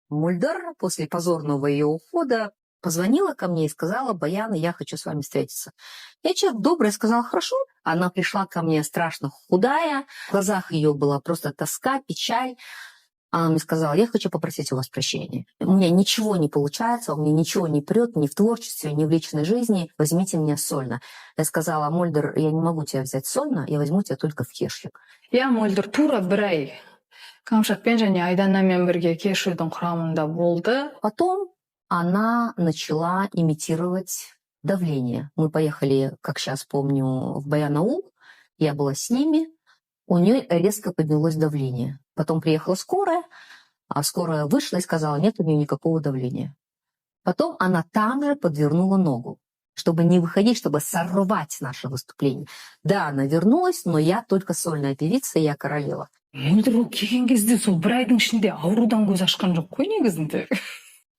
Мульдар после позорного ее ухода позвонила ко мне и сказала: «Баяна, я хочу с вами встретиться». Я, человек добрый, сказала: «Хорошо». Она пришла ко мне страшно худая, в глазах ее была просто тоска, печаль. Она мне сказала: «Я хочу попросить у вас прощения. У меня ничего не получается, у меня ничего не прет ни в творчестве, ни в личной жизни. Возьмите меня сольно». Я сказала: «Мульдар, я не могу тебя взять сольно, я возьму тебя только в кешью». Я Мөлдір тура бір ай Камшатпен және Айданамен бірге кешьюдің құрамында болды. Потом она начала имитировать давление. Мы поехали, как сейчас помню, в Баянаул. Я была с ними. У нее резко поднялось давление. Потом приехала скорая, а скорая вышла и сказала: нет у нее никакого давления. Потом она там же подвернула ногу, чтобы не выходить, чтобы сорвать наше выступление. Да, она вернулась, но я только сольная певица, я королева. Мөлдір ол келген кезде сол бір айдың ішінде аурудан көз ашқан жоқ қой негізінде.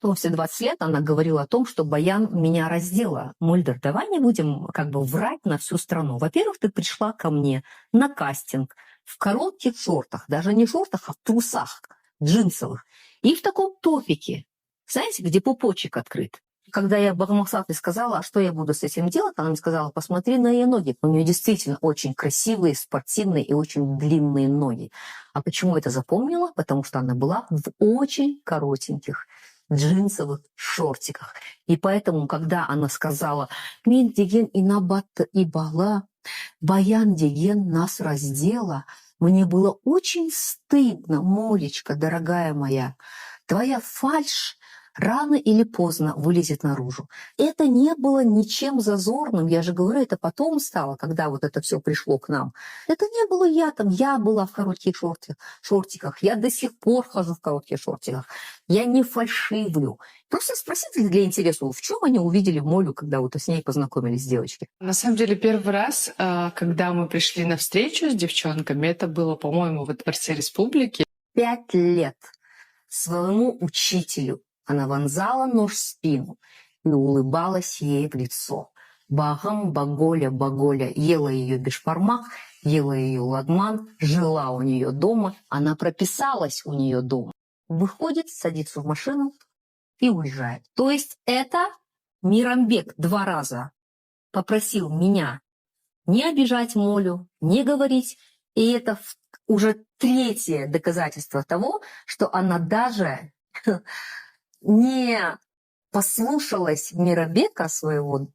Но все 20 лет она говорила о том, что Баян меня раздела. Мульдар, давай не будем как бы врать на всю страну. Во-первых, ты пришла ко мне на кастинг в коротких шортах, даже не шортах, а в трусах джинсовых, и в таком топике, знаете, где пупочек открыт. Когда я Багамахсатовой сказала: а что я буду с этим делать, она мне сказала: посмотри на ее ноги. У нее действительно очень красивые, спортивные и очень длинные ноги. А почему это запомнила? Потому что она была в очень коротеньких джинсовых шортиках. И поэтому, когда она сказала: «Мен деген инабатты и бала, Баян деген нас раздела», мне было очень стыдно, Молечка, дорогая моя. Твоя фальшь рано или поздно вылезет наружу. Это не было ничем зазорным. Я же говорю, это потом стало, когда вот это все пришло к нам. Это не было я там. Я была в коротких шортиках. Я до сих пор хожу в коротких шортиках. Я не фальшивлю. Просто спросите для интереса, в чем они увидели Молю, когда вот с ней познакомились девочки. На самом деле, первый раз, когда мы пришли на встречу с девчонками, это было, по-моему, во Дворце Республики. 5 лет своему учителю она вонзала нож в спину и улыбалась ей в лицо. Багам, Баголя, Баголя ела ее бешбармак, ела ее лагман, жила у нее дома, она прописалась у нее дома. Выходит, садится в машину и уезжает. То есть это Мирамбек 2 раза попросил меня не обижать Молю, не говорить. И это уже 3-е доказательство того, что она даже не послушалась Мирамбека, своего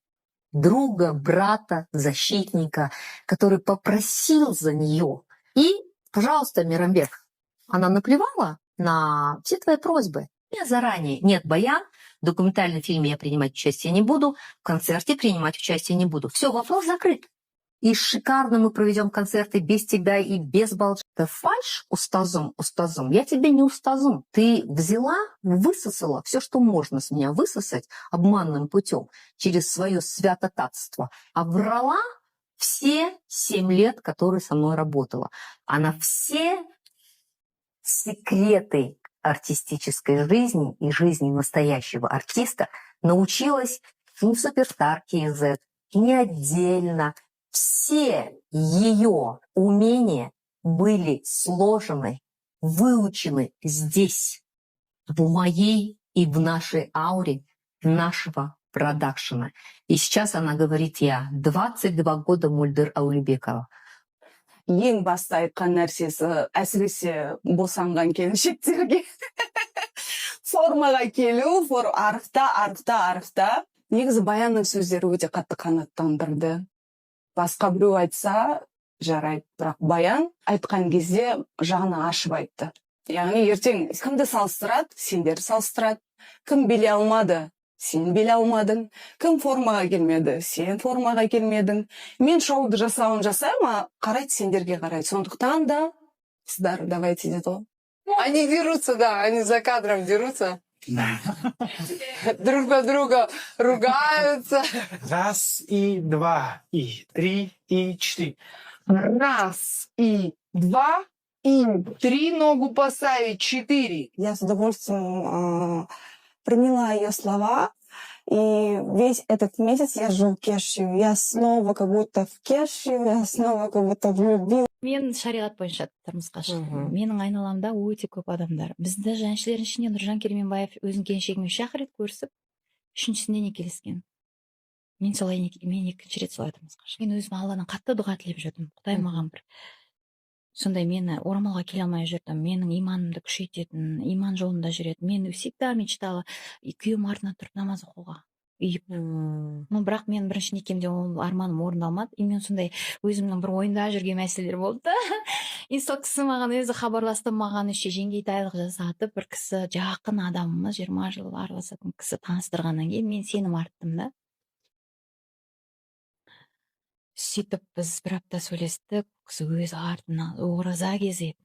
друга, брата, защитника, который попросил за нее. И, пожалуйста, Мирамбек, она наплевала на все твои просьбы. Я заранее: нет, Баян, в документальном фильме я принимать участие не буду, в концерте принимать участие не буду. Все, вопрос закрыт. И шикарно мы проведем концерты без тебя и без Балджи. Ты фальшь устазом. Я тебе не устазом. Ты взяла, высосала все, что можно с меня высосать обманным путем через свое святотатство. А врала все 7 лет, которые со мной работала. Она все секреты артистической жизни и жизни настоящего артиста научилась не в Суперстар KZ, не отдельно. Все ее умения были сложены, выучены здесь, в моей и в нашей ауре нашего продакшена. И сейчас она говорит: я 22 года Мульдар Аулибекова. Ең басты айтқан нәрсесі әсіресе босанған келіншектерге формаға келу, арықта. Негізі Баянның сөздері өте қатты қанаттандырды. Басқа біреу айтса жарайды, бірақ Баян айтқан кезде жаны ашып айтты. Яғни ертең кімді салыстырады? Сендер салыстырады. Кім билей алмады? Сен билей алмадың. Кім формаға келмеді? Сен формаға келмедің. Мен шоуды жасаймын, қарайды, сендерге қарайды. Сондықтан да сіздер давайте деді ғой. Они дерутся, да, они за кадром дерутся. Друг на друга ругаются. 1, и 2, и 3, и 4. 1, и 2, и 3 ногу поставить, 4. Я с удовольствием приняла ее слова И весь этот месяц я жил в Кешью. Я снова как будто в Кешью, я снова как будто влюбилась. Мен шариғат бойынша тұрмысқа шықтым. Менің айналамда өте көп адамдар. Бізді әншілердің ішінен Нұржан Керменбаев өзінің келіншегімен 3 рет көрісіп, 3-сінде некелескен. Мен екінші рет солай тұрмысқа шықтым. Мен өзім Алладан қатты дұға тілеп жүрдім. Құдай маған бір сондай мені орамалға келе алмай жүрдім. Менің иманымды күшейтетін, иман жолында жүретін. Мен всегда мечтала күйеуім артынан тұрып намаз оқуға. Бірақ мен бірінші некемде ол арманым орындалмады. И мен сондай өзімнің бір ойында жүрген мәселелер болды. И сол кісі маған өзі хабарласты, маған еще жеңгейтайлық жасатып, бір кісі жақын адамымыз 20 жыл араласатын кісі таныстырғаннан кейін мен сенім арттым да. Сөйтіп біз бір апта сөйлестік, кісі өзі артынан ораза кезіп,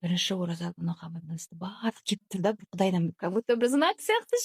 бірінші ораза күні хабарласты. Барлық келіп тұр да, бір Құдайдан как будто бір знак сияқты